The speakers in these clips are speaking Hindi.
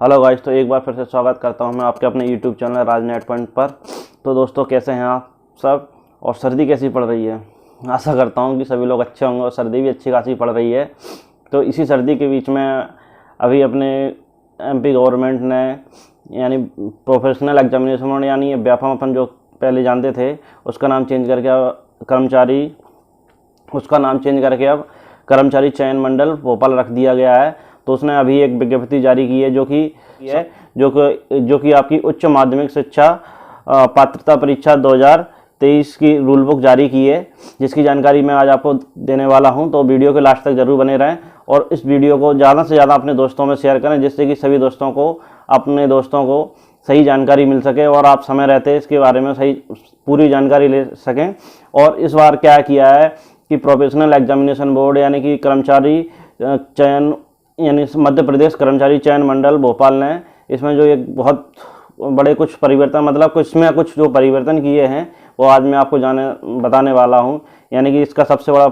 हेलो गाइस, तो एक बार फिर से स्वागत करता हूं मैं आपके अपने यूट्यूब चैनल राजनेट पॉइंट पर। तो दोस्तों, कैसे हैं आप सब और सर्दी कैसी पड़ रही है? आशा करता हूं कि सभी लोग अच्छे होंगे और सर्दी भी अच्छी खासी पड़ रही है। तो इसी सर्दी के बीच में अभी अपने एमपी गवर्नमेंट ने यानी प्रोफेशनल एग्जामिनेशन यानी व्यापम अपन जो पहले जानते थे उसका नाम चेंज करके अब कर्मचारी चयन मंडल भोपाल रख दिया गया है। तो उसने अभी एक विज्ञप्ति जारी की है जो कि आपकी उच्च माध्यमिक शिक्षा पात्रता परीक्षा 2023 की रूल बुक जारी की है, जिसकी जानकारी मैं आज आपको देने वाला हूं। तो वीडियो के लास्ट तक जरूर बने रहें और इस वीडियो को ज़्यादा से ज़्यादा अपने दोस्तों में शेयर करें, जिससे कि सभी अपने दोस्तों को सही जानकारी मिल सके और आप समय रहते इसके बारे में सही पूरी जानकारी ले सकें। और इस बार क्या किया है कि प्रोफेशनल एग्जामिनेशन बोर्ड यानी कि कर्मचारी चयन यानी मध्य प्रदेश कर्मचारी चयन मंडल भोपाल ने इसमें जो एक बहुत बड़े कुछ परिवर्तन कुछ जो परिवर्तन किए हैं वो आज मैं आपको बताने वाला हूं। यानी कि इसका सबसे बड़ा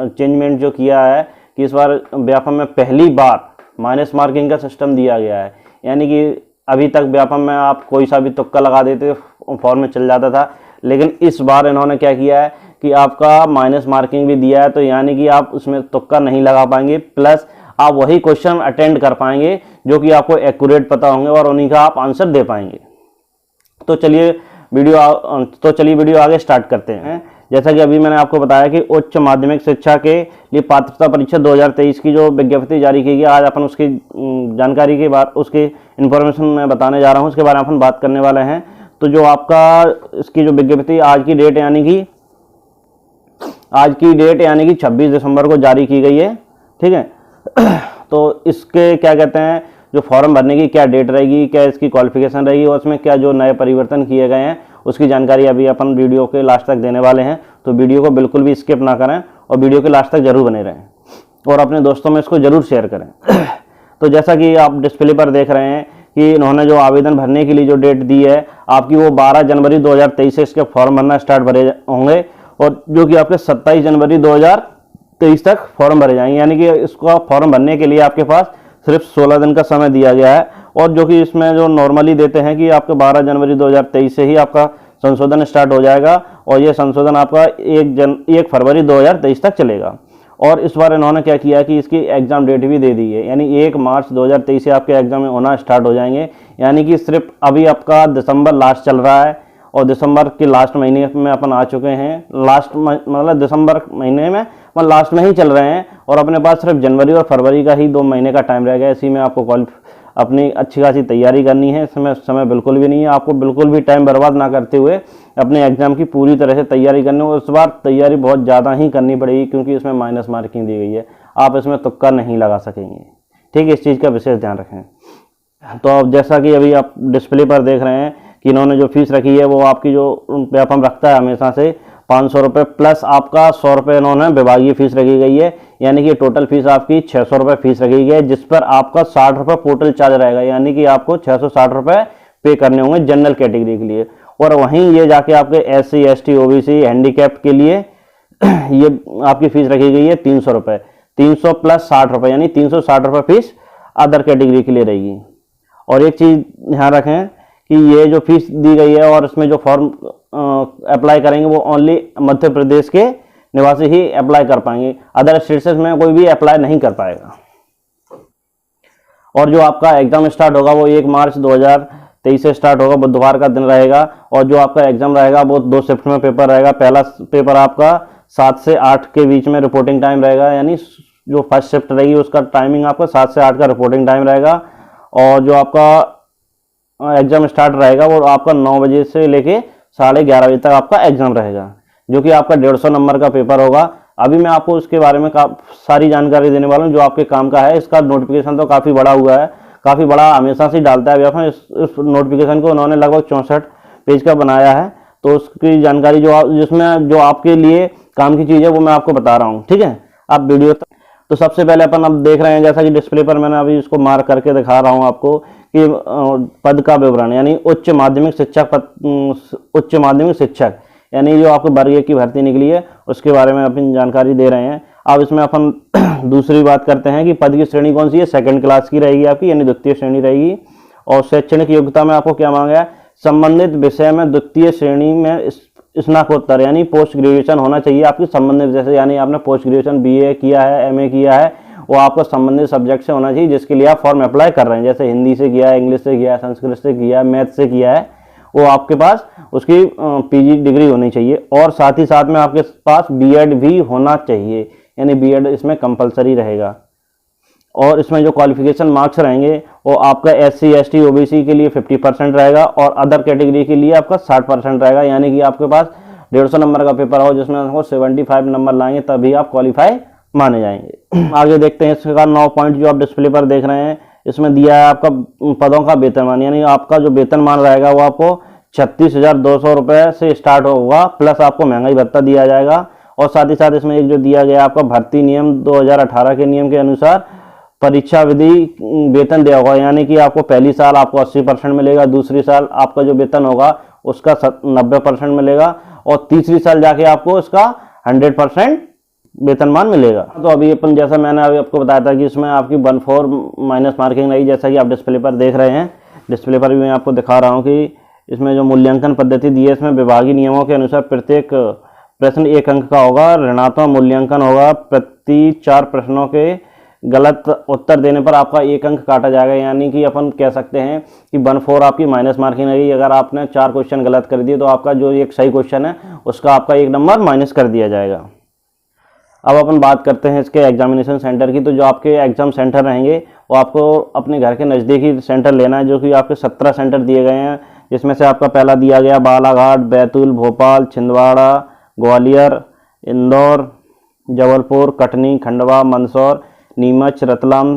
चेंजमेंट जो किया है कि इस बार व्यापम में पहली बार माइनस मार्किंग का सिस्टम दिया गया है। यानी कि अभी तक व्यापम में आप कोई सा भी तुक्का लगा देते फॉर्म में चल जाता था, लेकिन इस बार इन्होंने क्या किया है कि आपका माइनस मार्किंग भी दिया है। तो यानी कि आप उसमें तुक्का नहीं लगा पाएंगे, प्लस आप वही क्वेश्चन अटेंड कर पाएंगे जो कि आपको एक्यूरेट पता होंगे और उन्हीं का आप आंसर दे पाएंगे। तो चलिए वीडियो आगे स्टार्ट करते हैं। जैसा कि अभी मैंने आपको बताया कि उच्च माध्यमिक शिक्षा के लिए पात्रता परीक्षा 2023 की जो विज्ञप्ति जारी की गई, आज अपन उसकी जानकारी के बाद उसकी इन्फॉर्मेशन मैं बताने जा रहा हूँ, उसके बारे में अपन बात करने वाले हैं। तो जो आपका इसकी जो विज्ञप्ति आज की डेट यानी कि 26 दिसंबर को जारी की गई है, ठीक है। तो इसके क्या कहते हैं, जो फॉर्म भरने की क्या डेट रहेगी, क्या इसकी क्वालिफिकेशन रहेगी और उसमें क्या जो नए परिवर्तन किए गए हैं उसकी जानकारी अभी अपन वीडियो के लास्ट तक देने वाले हैं। तो वीडियो को बिल्कुल भी स्किप ना करें और वीडियो के लास्ट तक जरूर बने रहें और अपने दोस्तों में इसको जरूर शेयर करें। तो जैसा कि आप डिस्प्ले पर देख रहे हैं कि इन्होंने जो आवेदन भरने के लिए जो डेट दी है आपकी, वो 12 जनवरी 2023 से इसके फॉर्म भरना स्टार्ट भरे होंगे और जो कि आपके 27 जनवरी 2023 तक फॉर्म भरे जाएंगे। यानी कि इसको फॉर्म भरने के लिए आपके पास सिर्फ 16 दिन का समय दिया गया है। और जो कि इसमें जो नॉर्मली देते हैं कि आपके 12 जनवरी 2023 से ही आपका संशोधन स्टार्ट हो जाएगा और ये संशोधन आपका 1 फरवरी 2023 तक चलेगा। और इस बार इन्होंने क्या किया कि इसकी एग्जाम डेट भी दे दी है, यानी 1 मार्च 2023 से आपके एग्जाम होना स्टार्ट हो जाएंगे। यानी कि सिर्फ अभी आपका दिसंबर लास्ट चल रहा है और दिसंबर के लास्ट महीने में अपन आ चुके हैं। दिसंबर महीने में लास्ट में ही चल रहे हैं और अपने पास सिर्फ जनवरी और फरवरी का ही 2 महीने का टाइम रह गया। इसी में आपको अपनी अच्छी खासी तैयारी करनी है। इसमें समय बिल्कुल भी नहीं है, आपको बिल्कुल भी टाइम बर्बाद ना करते हुए अपने एग्जाम की पूरी तरह से तैयारी करनी है। इस बार तैयारी बहुत ज़्यादा ही करनी पड़ेगी क्योंकि इसमें माइनस मार्किंग दी गई है, आप इसमें तुक्का नहीं लगा सकेंगे, ठीक है। इस चीज़ का विशेष ध्यान रखें। तो अब जैसा कि अभी आप डिस्प्ले पर देख रहे हैं कि इन्होंने जो फीस रखी है वो आपकी जो व्यापम रखता है हमेशा से 500 रुपये प्लस आपका 100 रुपये इन्होंने विभागीय फीस रखी गई है। यानी कि टोटल फीस आपकी 600 रुपये फीस रखी गई है, जिस पर आपका 60 रुपये पोर्टल चार्ज रहेगा। यानी कि आपको 660 रुपये पे करने होंगे जनरल कैटेगरी के लिए। और वहीं ये जाके आपके SC ST OBC हैंडीकैप के लिए ये आपकी फीस रखी गई है 300 रुपये, 300 प्लस 60 रुपये यानी 360 रुपये फीस अदर कैटेगरी के लिए रहेगी। और एक चीज़ ध्यान रखें कि ये जो फीस दी गई है और इसमें जो फॉर्म अप्लाई करेंगे वो ओनली मध्य प्रदेश के निवासी ही अप्लाई कर पाएंगे, अदर स्टेट्स में कोई भी अप्लाई नहीं कर पाएगा। और जो आपका एग्जाम स्टार्ट होगा वो 1 मार्च 2023 से स्टार्ट होगा, बुधवार का दिन रहेगा। और जो आपका एग्जाम रहेगा वो 2 शिफ्ट में पेपर रहेगा। पहला पेपर आपका 7 से 8 के बीच में रिपोर्टिंग टाइम रहेगा, यानी जो फर्स्ट शिफ्ट रहेगी उसका टाइमिंग आपका 7 से 8 का रिपोर्टिंग टाइम रहेगा। और जो आपका एग्जाम स्टार्ट रहेगा वो आपका 9 बजे से लेके 11:30 बजे तक आपका एग्जाम रहेगा, जो कि आपका 150 नंबर का पेपर होगा। अभी मैं आपको उसके बारे में सारी जानकारी देने वाला हूँ जो आपके काम का है। इसका नोटिफिकेशन तो काफ़ी बड़ा हुआ है, काफ़ी बड़ा हमेशा से डालता है व्यापम। इस नोटिफिकेशन को उन्होंने लगभग 64 पेज का बनाया है। तो उसकी जानकारी जिसमें जो आपके लिए काम की चीज़ है वो मैं आपको बता रहा हूँ, ठीक है। आप वीडियो तो सबसे पहले अपन अब देख रहे हैं, जैसा कि डिस्प्ले पर मैंने अभी इसको मार्क करके दिखा रहा हूँ आपको कि पद का विवरण यानी उच्च माध्यमिक शिक्षक यानी जो आपको वर्ग 1 की भर्ती निकली है उसके बारे में अपन जानकारी दे रहे हैं। अब इसमें अपन दूसरी बात करते हैं कि पद की श्रेणी कौन सी है, सेकंड क्लास की रहेगी आपकी, यानी द्वितीय श्रेणी रहेगी। और शैक्षणिक योग्यता में आपको क्या मांगा है, संबंधित विषय में द्वितीय श्रेणी में स्नातकोत्तर यानी पोस्ट ग्रेजुएशन होना चाहिए आपकी संबंधित विषय से, यानी आपने पोस्ट ग्रेजुएशन बीए किया है, एमए किया है, वो आपको संबंधित सब्जेक्ट से होना चाहिए जिसके लिए आप फॉर्म अप्लाई कर रहे हैं। जैसे हिंदी से किया है, इंग्लिश से किया है, संस्कृत से किया है, मैथ से किया है, वो आपके पास उसकी पीजी डिग्री होनी चाहिए। और साथ ही साथ में आपके पास बीएड भी होना चाहिए, यानी बीएड इसमें कंपलसरी रहेगा। और इसमें जो क्वालिफिकेशन मार्क्स रहेंगे वो आपका SC ST OBC के लिए 50% रहेगा और अदर कैटेगरी के लिए आपका 60% रहेगा, यानी कि आपके पास 150 नंबर का पेपर हो जिसमें आपको 75 नंबर लाएंगे तभी आप क्वालिफाई माने जाएंगे। आगे देखते हैं इसका 9 पॉइंट जो आप डिस्प्ले पर देख रहे हैं, इसमें दिया है आपका पदों का वेतनमान, यानी आपका जो वेतनमान रहेगा वो आपको 36,200 रुपये से स्टार्ट होगा, प्लस आपको महंगाई भत्ता दिया जाएगा। और साथ ही साथ इसमें एक जो दिया गया आपका भर्ती नियम 2018 के नियम के अनुसार परीक्षा विधि वेतन दिया होगा, यानी कि आपको पहली साल आपको 80% मिलेगा, दूसरी साल आपका जो वेतन होगा उसका 90% मिलेगा और तीसरी साल जाके आपको इसका 100% वेतनमान मिलेगा। तो अभी अपन जैसा मैंने अभी आपको बताया था कि इसमें आपकी 1/4 माइनस मार्किंग रही, जैसा कि आप डिस्प्ले पर देख रहे हैं। डिस्प्ले पर भी मैं आपको दिखा रहा हूँ कि इसमें जो मूल्यांकन पद्धति दी है इसमें विभागीय नियमों के अनुसार प्रत्येक प्रश्न 1 अंक का होगा, ऋणात्मक मूल्यांकन होगा, प्रति 4 प्रश्नों के गलत उत्तर देने पर आपका 1 अंक काटा जाएगा, यानी कि अपन कह सकते हैं कि 1/4 आपकी माइनस मार्किंग रहेगी। अगर आपने 4 क्वेश्चन गलत कर दिए तो आपका जो एक सही क्वेश्चन है उसका आपका 1 नंबर माइनस कर दिया जाएगा। अब अपन बात करते हैं इसके एग्जामिनेशन सेंटर की। तो जो आपके एग्जाम सेंटर रहेंगे वो आपको अपने घर के नज़दीकी सेंटर लेना है, जो कि आपके 17 सेंटर दिए गए हैं, जिसमें से आपका पहला दिया गया बालाघाट, बैतूल, भोपाल, छिंदवाड़ा, ग्वालियर, इंदौर, जबलपुर, कटनी, खंडवा, मंदसौर, नीमच, रतलाम,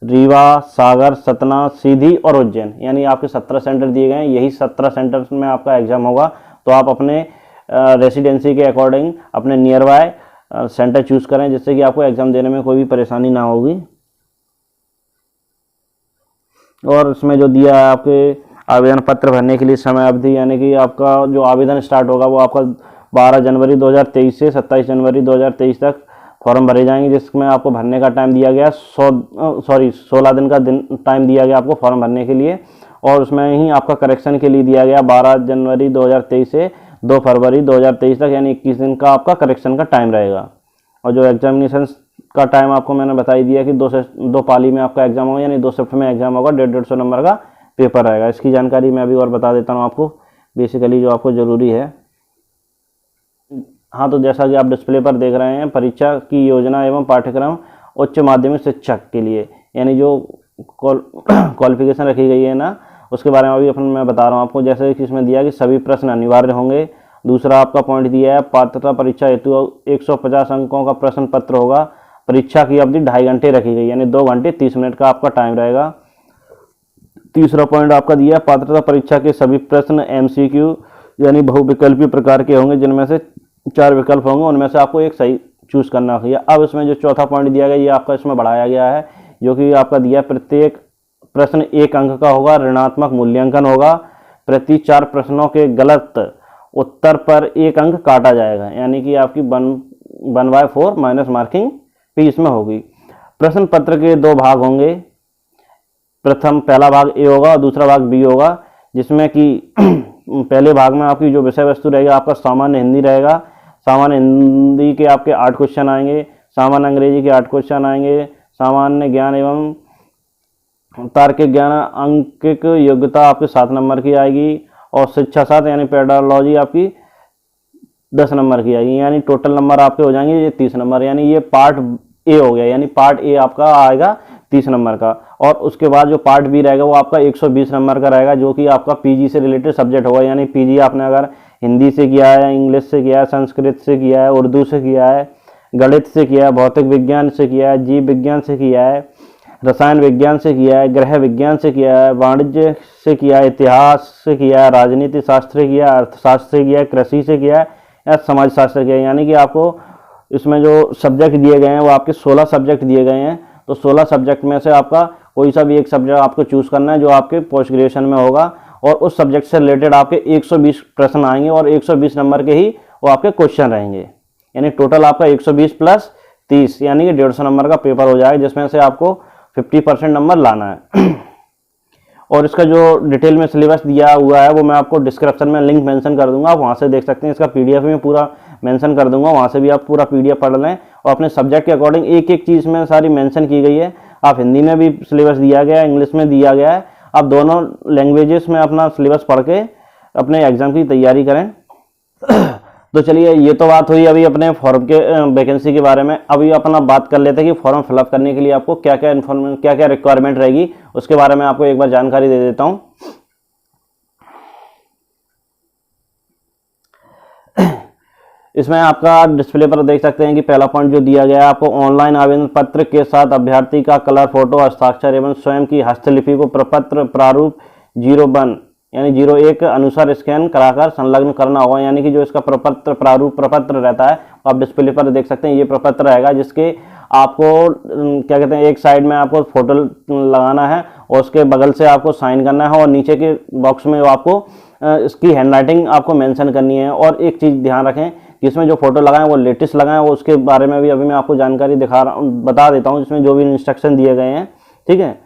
रीवा, सागर, सतना, सीधी और उज्जैन, यानी आपके 17 सेंटर दिए गए हैं। यही 17 सेंटर में आपका एग्जाम होगा। तो आप अपने रेसिडेंसी के अकॉर्डिंग अपने नियर बाय सेंटर चूज करें, जिससे कि आपको एग्जाम देने में कोई भी परेशानी ना होगी। और इसमें जो दिया है आपके आवेदन पत्र भरने के लिए समय अवधि, यानी कि आपका जो आवेदन स्टार्ट होगा वो आपका 12 जनवरी 2023 से 27 जनवरी 2023 तक फॉर्म भरे जाएंगे, जिसमें आपको भरने का टाइम दिया गया 16 दिन का टाइम दिया गया आपको फॉर्म भरने के लिए। और उसमें ही आपका करेक्शन के लिए दिया गया 12 जनवरी 2023 से 2 फरवरी 2023 तक, यानी 21 दिन का आपका करेक्शन का टाइम रहेगा। और जो एग्जामिनेशन का टाइम आपको मैंने बता ही दिया कि 2 पाली में आपका एग्जाम होगा, यानी 2 शिफ्ट में एग्जाम होगा, 150 नंबर का पेपर रहेगा। इसकी जानकारी मैं अभी और बता देता हूँ आपको, बेसिकली जो आपको ज़रूरी है। हाँ, तो जैसा कि आप डिस्प्ले पर देख रहे हैं, परीक्षा की योजना एवं पाठ्यक्रम उच्च माध्यमिक शिक्षक के लिए, यानी जो क्वालिफिकेशन रखी गई है ना, उसके बारे में अभी मैं बता रहा हूँ आपको। जैसे कि इसमें दिया कि सभी प्रश्न अनिवार्य होंगे। दूसरा आपका पॉइंट दिया है पात्रता परीक्षा हेतु 150 अंकों का प्रश्न पत्र होगा। परीक्षा की अवधि 2.5 घंटे रखी गई, यानी 2 घंटे 30 मिनट का आपका टाइम रहेगा। तीसरा पॉइंट आपका दिया है पात्रता परीक्षा के सभी प्रश्न MCQ यानी बहुविकल्पीय प्रकार के होंगे, जिनमें से 4 विकल्प होंगे, उनमें से आपको एक सही चूज करना होगा। अब इसमें जो चौथा पॉइंट दिया गया ये आपका इसमें बढ़ाया गया है, जो कि आपका दिया प्रत्येक प्रश्न 1 अंक का होगा, ऋणात्मक मूल्यांकन होगा, प्रति 4 प्रश्नों के गलत उत्तर पर 1 अंक काटा जाएगा, यानी कि आपकी 1/4 माइनस मार्किंग भी इसमें होगी। प्रश्न पत्र के 2 भाग होंगे, पहला भाग A होगा और दूसरा भाग B होगा, जिसमें कि पहले भाग में आपकी जो विषय वस्तु रहेगा आपका सामान्य हिंदी रहेगा। सामान्य हिंदी के आपके 8 क्वेश्चन आएंगे, सामान्य अंग्रेजी के 8 क्वेश्चन आएंगे, सामान्य ज्ञान एवं तार्किक ज्ञान अंकिक योग्यता आपके 7 नंबर की आएगी और शिक्षा शास्त्र यानी पेडालॉजी आपकी 10 नंबर की आएगी, यानी टोटल नंबर आपके हो जाएंगे ये 30 नंबर, यानी ये पार्ट A हो गया, यानी पार्ट A आपका आएगा 30 नंबर का। और उसके बाद जो पार्ट B रहेगा वो आपका 120 नंबर का रहेगा, जो कि आपका PG से रिलेटेड सब्जेक्ट होगा, यानी PG आपने अगर हिंदी से किया है, इंग्लिश से किया है, संस्कृत से किया है, उर्दू से किया है, गणित से किया है, भौतिक विज्ञान से किया है, जीव विज्ञान से किया है, रसायन विज्ञान से किया है, गृह विज्ञान से किया है, वाणिज्य से किया है, इतिहास से किया है, राजनीति शास्त्र से किया है, अर्थशास्त्र से किया है, कृषि से किया है या समाज शास्त्र किया है, यानी कि आपको इसमें जो सब्जेक्ट दिए गए हैं वो आपके 16 सब्जेक्ट दिए गए हैं। तो 16 सब्जेक्ट में से आपका कोई सा भी एक सब्जेक्ट आपको चूज करना है जो आपके पोस्ट ग्रेजुएशन में होगा, और उस सब्जेक्ट से रिलेटेड आपके 120 प्रश्न आएंगे और 120 नंबर के ही वो आपके क्वेश्चन रहेंगे, यानी टोटल आपका 120 प्लस 30 यानी कि 150 नंबर का पेपर हो जाएगा, जिसमें से आपको 50% नंबर लाना है। और इसका जो डिटेल में सिलेबस दिया हुआ है वो मैं आपको डिस्क्रिप्शन में लिंक मेंशन कर दूंगा, आप वहाँ से देख सकते हैं। इसका पीडीएफ में पूरा मेंशन कर दूंगा, वहाँ से भी आप पूरा पीडीएफ पढ़ लें। और अपने सब्जेक्ट के अकॉर्डिंग एक एक चीज़ में सारी मेंशन की गई है। आप हिंदी में भी सिलेबस दिया गया है, इंग्लिश में दिया गया है। आप दोनों लैंग्वेजेस में अपना सिलेबस पढ़ के अपने एग्जाम की तैयारी करें। तो चलिए, ये तो बात हुई अभी अपने फॉर्म के वैकेंसी के बारे में। अभी अपना बात कर लेते हैं कि फॉर्म फिलअप करने के लिए आपको क्या क्या क्या क्या रिक्वायरमेंट रहेगी, उसके बारे में आपको एक बार जानकारी दे देता हूँ। इसमें आपका डिस्प्ले पर देख सकते हैं कि पहला पॉइंट जो दिया गया है आपको, ऑनलाइन आवेदन पत्र के साथ अभ्यर्थी का कलर फोटो, हस्ताक्षर एवं स्वयं की हस्तलिपि को प्रपत्र प्रारूप 01 यानी 01 अनुसार स्कैन कराकर संलग्न करना होगा। यानी कि जो इसका प्रपत्र प्रारूप प्रपत्र रहता है, आप डिस्प्ले पर देख सकते हैं, ये प्रपत्र रहेगा जिसके आपको क्या कहते हैं, एक साइड में आपको फोटो लगाना है और उसके बगल से आपको साइन करना है, और नीचे के बॉक्स में आपको इसकी हैंडराइटिंग आपको मेंशन करनी है। और एक चीज़ ध्यान रखें कि इसमें जो फोटो लगाएं वो लेटेस्ट लगाएं, वो उसके बारे में भी अभी मैं आपको जानकारी बता देता हूँ, जिसमें जो भी इंस्ट्रक्शन दिए गए हैं, ठीक है।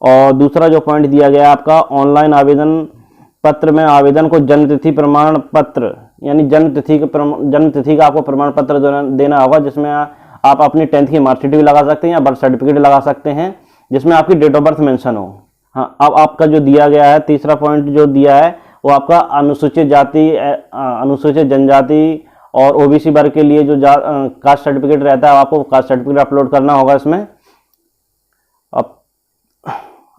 और दूसरा जो पॉइंट दिया गया है आपका, ऑनलाइन आवेदन पत्र में आवेदन को जन्मतिथि प्रमाण पत्र यानी जन्मतिथि का आपको प्रमाण पत्र देना होगा, जिसमें आप अपनी 10th की मार्कशीट भी लगा सकते हैं या बर्थ सर्टिफिकेट लगा सकते हैं, जिसमें आपकी डेट ऑफ बर्थ मेंशन हो। हाँ, अब आपका जो दिया गया है तीसरा पॉइंट जो दिया है वो आपका अनुसूचित जाति, अनुसूचित जनजाति और ओबीसी वर्ग के लिए जो कास्ट सर्टिफिकेट रहता है, आपको कास्ट सर्टिफिकेट अपलोड करना होगा इसमें।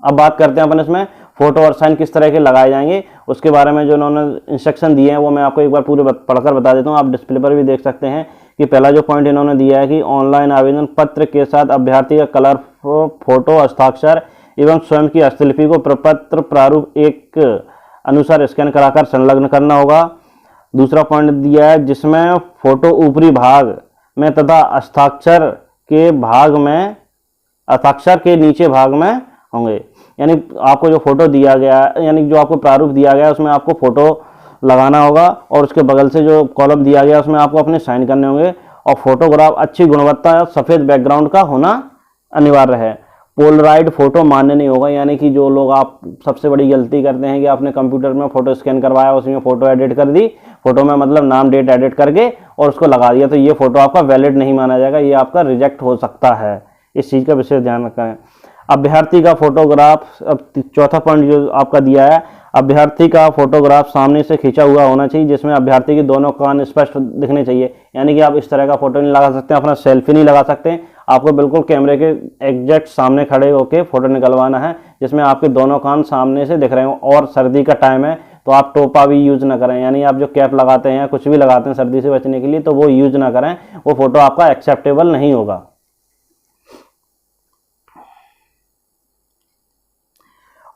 अब बात करते हैं अपन इसमें फोटो और साइन किस तरह के लगाए जाएंगे, उसके बारे में जो उन्होंने इंस्ट्रक्शन दिए हैं वो मैं आपको एक बार पूरे पढ़कर बता देता हूँ। आप डिस्प्ले पर भी देख सकते हैं कि पहला जो पॉइंट इन्होंने दिया है कि ऑनलाइन आवेदन पत्र के साथ अभ्यर्थी का कलर फोटो, हस्ताक्षर एवं स्वयं की हस्तलिपि को प्रपत्र प्रारूप 1 अनुसार स्कैन कराकर संलग्न करना होगा। दूसरा पॉइंट दिया है जिसमें फोटो ऊपरी भाग में तथा हस्ताक्षर के नीचे भाग में होंगे। यानी आपको जो फोटो दिया गया है, यानी जो आपको प्रारूप दिया गया है, उसमें आपको फोटो लगाना होगा और उसके बगल से जो कॉलम दिया गया है उसमें आपको अपने साइन करने होंगे। और फोटोग्राफ अच्छी गुणवत्ता सफ़ेद बैकग्राउंड का होना अनिवार्य है। पोलराइड फोटो मान्य नहीं होगा। यानी कि जो लोग आप सबसे बड़ी गलती करते हैं कि आपने कंप्यूटर में फोटो स्कैन करवाया, उसमें फोटो एडिट कर दी, फोटो में मतलब नाम डेट एडिट करके और उसको लगा दिया, तो ये फोटो आपका वैलिड नहीं माना जाएगा, ये आपका रिजेक्ट हो सकता है। इस चीज़ का विशेष ध्यान रखें। अभ्यर्थी का फोटोग्राफ, अब चौथा पॉइंट जो आपका दिया है, अभ्यर्थी का फोटोग्राफ सामने से खींचा हुआ होना चाहिए, जिसमें अभ्यर्थी के दोनों कान स्पष्ट दिखने चाहिए। यानी कि आप इस तरह का फोटो नहीं लगा सकते, अपना सेल्फी नहीं लगा सकते, आपको बिल्कुल कैमरे के एग्जैक्ट सामने खड़े होकर फोटो निकलवाना है, जिसमें आपके दोनों कान सामने से दिख रहे हो। और सर्दी का टाइम है तो आप टोपा भी यूज ना करें, यानी आप जो कैप लगाते हैं, कुछ भी लगाते हैं सर्दी से बचने के लिए, तो वो यूज ना करें, वो फोटो आपका एक्सेप्टेबल नहीं होगा।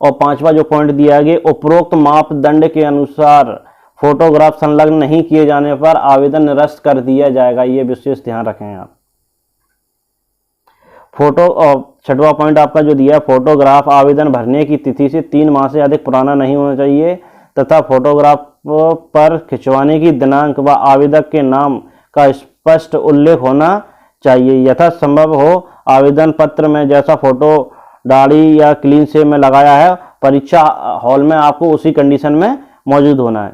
और पांचवा जो पॉइंट दिया गया, उपरोक्त मापदंड के अनुसार फोटोग्राफ संलग्न नहीं किए जाने पर आवेदन निरस्त कर दिया जाएगा, ये विशेष ध्यान रखें आप। फोटो और छठवां पॉइंट आपका जो दिया है, फोटोग्राफ आवेदन भरने की तिथि से 3 माह से अधिक पुराना नहीं होना चाहिए तथा फोटोग्राफ पर खिंचवाने की दिनांक व आवेदक के नाम का स्पष्ट उल्लेख होना चाहिए। यथासंभव हो आवेदन पत्र में जैसा फोटो दाढ़ी या क्लीन शेव में लगाया है, परीक्षा हॉल में आपको उसी कंडीशन में मौजूद होना है।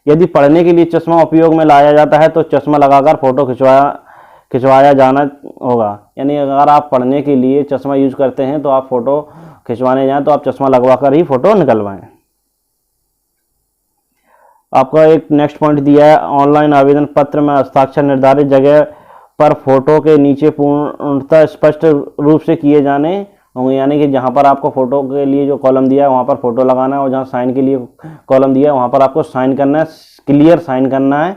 यदि पढ़ने के लिए चश्मा उपयोग में लाया जाता है तो चश्मा लगाकर फोटो खिंचवाया जाना होगा। यानी अगर आप पढ़ने के लिए चश्मा यूज करते हैं तो आप फोटो खिंचवाने जाएं तो आप चश्मा लगवाकर ही फोटो निकलवाएं। आपका एक नेक्स्ट पॉइंट दिया है, ऑनलाइन आवेदन पत्र में हस्ताक्षर निर्धारित जगह पर फोटो के नीचे पूर्णतः स्पष्ट रूप से किए जाने होंगे। यानी कि जहां पर आपको फोटो के लिए जो कॉलम दिया है वहां पर फोटो लगाना है, और जहां साइन के लिए कॉलम दिया है वहां पर आपको साइन करना है, क्लियर साइन करना है।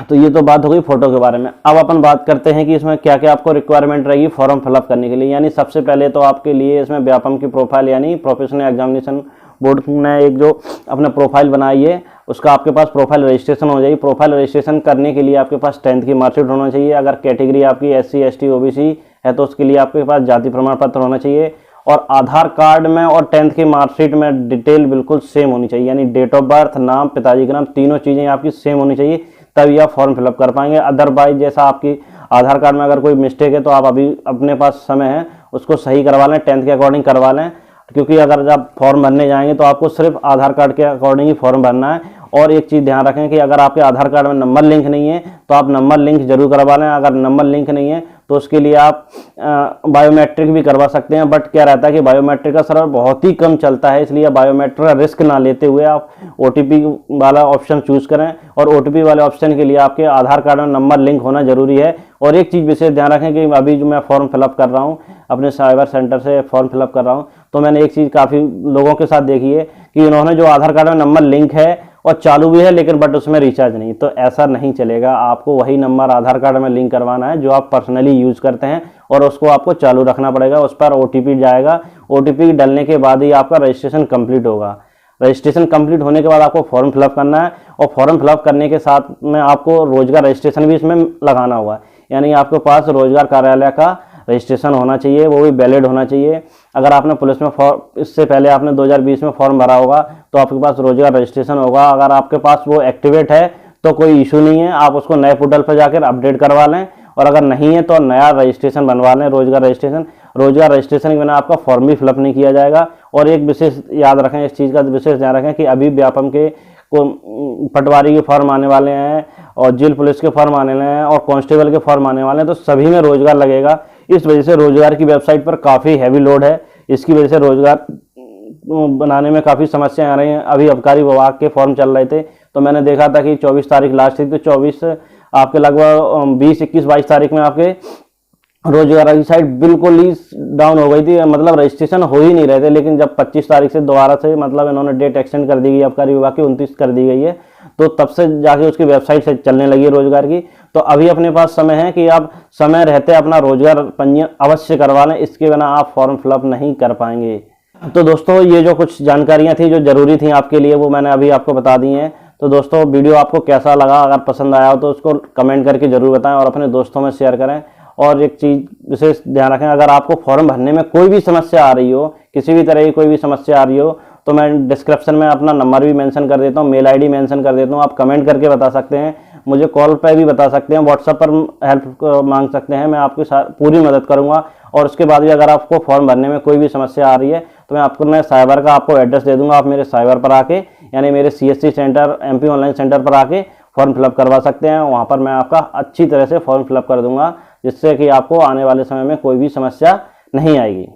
तो ये तो बात हो गई फोटो के बारे में। अब अपन बात करते हैं कि इसमें क्या क्या आपको रिक्वायरमेंट रहेगी फॉर्म फिलअप करने के लिए। यानी सबसे पहले तो आपके लिए इसमें व्यापम की प्रोफाइल, यानी प्रोफेशनल एग्जामिनेशन बोर्ड ने एक जो अपना प्रोफाइल बनाई है, उसका आपके पास प्रोफाइल रजिस्ट्रेशन हो जाएगी। प्रोफाइल रजिस्ट्रेशन करने के लिए आपके पास 10th की मार्कशीट होना चाहिए। अगर कैटेगरी आपकी SC ST OBC है तो उसके लिए आपके पास जाति प्रमाण पत्र होना चाहिए। और आधार कार्ड में और 10th की मार्कशीट में डिटेल बिल्कुल सेम होनी चाहिए। यानी डेट ऑफ बर्थ, नाम, पिताजी का नाम, तीनों चीज़ें आपकी सेम होनी चाहिए। तभी आप फॉर्म फिलअप कर पाएंगे। अदरवाइज जैसा आपकी आधार कार्ड में अगर कोई मिस्टेक है तो आप अभी अपने पास समय है उसको सही करवा लें, 10th के अकॉर्डिंग करवा लें, क्योंकि अगर जब फॉर्म भरने जाएंगे तो आपको सिर्फ आधार कार्ड के अकॉर्डिंग ही फॉर्म भरना है। और एक चीज़ ध्यान रखें कि अगर आपके आधार कार्ड में नंबर लिंक नहीं है तो आप नंबर लिंक जरूर करवा लें। अगर नंबर लिंक नहीं है तो उसके लिए आप बायोमेट्रिक भी करवा सकते हैं, बट क्या रहता है कि बायोमेट्रिक का सर्वर बहुत ही कम चलता है, इसलिए बायोमेट्रिक का रिस्क ना लेते हुए आप OTP वाला ऑप्शन चूज करें। और OTP वाले ऑप्शन के लिए आपके आधार कार्ड में नंबर लिंक होना जरूरी है। और एक चीज़ विशेष ध्यान रखें कि अभी जो मैं फॉर्म फिलअप कर रहा हूँ, अपने साइबर सेंटर से फॉर्म फिलअप कर रहा हूँ, तो मैंने एक चीज़ काफ़ी लोगों के साथ देखी है कि उन्होंने जो आधार कार्ड में नंबर लिंक है और चालू भी है लेकिन बट उसमें रिचार्ज नहीं, तो ऐसा नहीं चलेगा। आपको वही नंबर आधार कार्ड में लिंक करवाना है जो आप पर्सनली यूज करते हैं और उसको आपको चालू रखना पड़ेगा। उस पर OTP जाएगा, OTP डालने के बाद ही आपका रजिस्ट्रेशन कंप्लीट होगा। रजिस्ट्रेशन कंप्लीट होने के बाद आपको फॉर्म फिलअप करना है और फॉर्म फिलअप करने के साथ में आपको रोजगार रजिस्ट्रेशन भी इसमें लगाना होगा, यानी आपके पास रोजगार कार्यालय का रजिस्ट्रेशन होना चाहिए, वो भी वैलिड होना चाहिए। अगर आपने पुलिस में इससे पहले आपने 2020 में फॉर्म भरा होगा तो आपके पास रोजगार रजिस्ट्रेशन होगा। अगर आपके पास वो एक्टिवेट है तो कोई इशू नहीं है, आप उसको नए पोर्टल पर जाकर अपडेट करवा लें, और अगर नहीं है तो नया रजिस्ट्रेशन बनवा लें, रोजगार रजिस्ट्रेशन। रोजगार रजिस्ट्रेशन के बिना आपका फॉर्म भी फिलअप नहीं किया जाएगा। और एक विशेष याद रखें, इस चीज़ का विशेष ध्यान रखें कि अभी व्यापम के पटवारी के फॉर्म आने वाले हैं और जेल पुलिस के फॉर्म आने वाले हैं और कांस्टेबल के फॉर्म आने वाले हैं, तो सभी में रोजगार लगेगा। इस वजह से रोजगार की वेबसाइट पर काफ़ी हैवी लोड है, इसकी वजह से रोजगार बनाने में काफ़ी समस्याएं आ रही हैं। अभी आबकारी विभाग के फॉर्म चल रहे थे तो मैंने देखा था कि 24 तारीख लास्ट थी, तो 24 आपके लगभग 20, 21, 22 तारीख में आपके रोजगार की साइट बिल्कुल ही डाउन हो गई थी, मतलब रजिस्ट्रेशन हो ही नहीं रहे थे। लेकिन जब 25 तारीख से दोबारा से मतलब इन्होंने डेट एक्सटेंड कर दी गई, आबकारी विभाग की 29 कर दी गई है, तो तब से जाके उसकी वेबसाइट से चलने लगी है रोजगार की। तो अभी अपने पास समय है कि आप समय रहते अपना रोजगार पंजीयन अवश्य करवा लें, इसके बिना आप फॉर्म फिलअप नहीं कर पाएंगे। तो दोस्तों ये जो कुछ जानकारियां थी जो जरूरी थी आपके लिए, वो मैंने अभी आपको बता दी हैं। तो दोस्तों वीडियो आपको कैसा लगा, अगर पसंद आया हो तो उसको कमेंट करके जरूर बताएं और अपने दोस्तों में शेयर करें। और एक चीज़ विशेष ध्यान रखें, अगर आपको फॉर्म भरने में कोई भी समस्या आ रही हो, किसी भी तरह की कोई भी समस्या आ रही हो, तो मैं डिस्क्रिप्शन में अपना नंबर भी मेंशन कर देता हूँ, मेल ID मेंशन कर देता हूँ, आप कमेंट करके बता सकते हैं, मुझे कॉल पर भी बता सकते हैं, व्हाट्सएप पर हेल्प मांग सकते हैं, मैं आपकी पूरी मदद करूँगा। और उसके बाद भी अगर आपको फॉर्म भरने में कोई भी समस्या आ रही है तो मैं आपको साइबर का आपको एड्रेस दे दूंगा, आप मेरे साइबर पर आके यानी मेरे CSC centre MP online centre पर आके फॉर्म फिलअप करवा सकते हैं। वहाँ पर मैं आपका अच्छी तरह से फॉर्म फिलअप कर दूंगा, जिससे कि आपको आने वाले समय में कोई भी समस्या नहीं आएगी।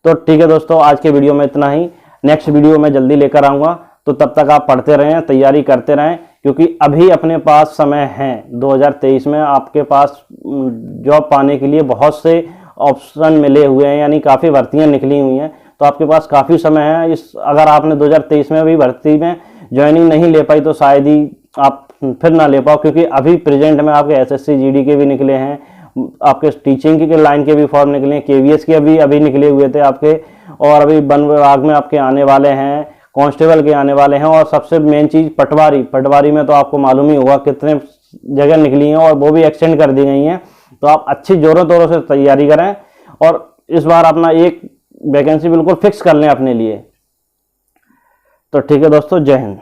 तो ठीक है दोस्तों, आज के वीडियो में इतना ही। नेक्स्ट वीडियो मैं जल्दी लेकर आऊँगा, तो तब तक आप पढ़ते रहें, तैयारी करते रहें, क्योंकि अभी अपने पास समय है। 2023 में आपके पास जॉब पाने के लिए बहुत से ऑप्शन मिले हुए हैं, यानी काफ़ी भर्तियां निकली हुई हैं, तो आपके पास काफ़ी समय है। अगर आपने 2023 में भी भर्ती में ज्वाइनिंग नहीं ले पाई तो शायद ही आप फिर ना ले पाओ, क्योंकि अभी प्रेजेंट में आपके SSC GD के भी निकले हैं, आपके टीचिंग के लाइन के भी फॉर्म निकले हैं, KVS के अभी निकले हुए थे आपके, और अभी वन विभाग में आपके आने वाले हैं, कांस्टेबल के आने वाले हैं, और सबसे मेन चीज़ पटवारी में तो आपको मालूम ही होगा कितने जगह निकली हैं और वो भी एक्सटेंड कर दी गई हैं। तो आप अच्छी जोरों तोरों से तैयारी करें और इस बार अपना एक वैकेंसी बिल्कुल फिक्स कर लें अपने लिए। तो ठीक है दोस्तों, जय हिंद।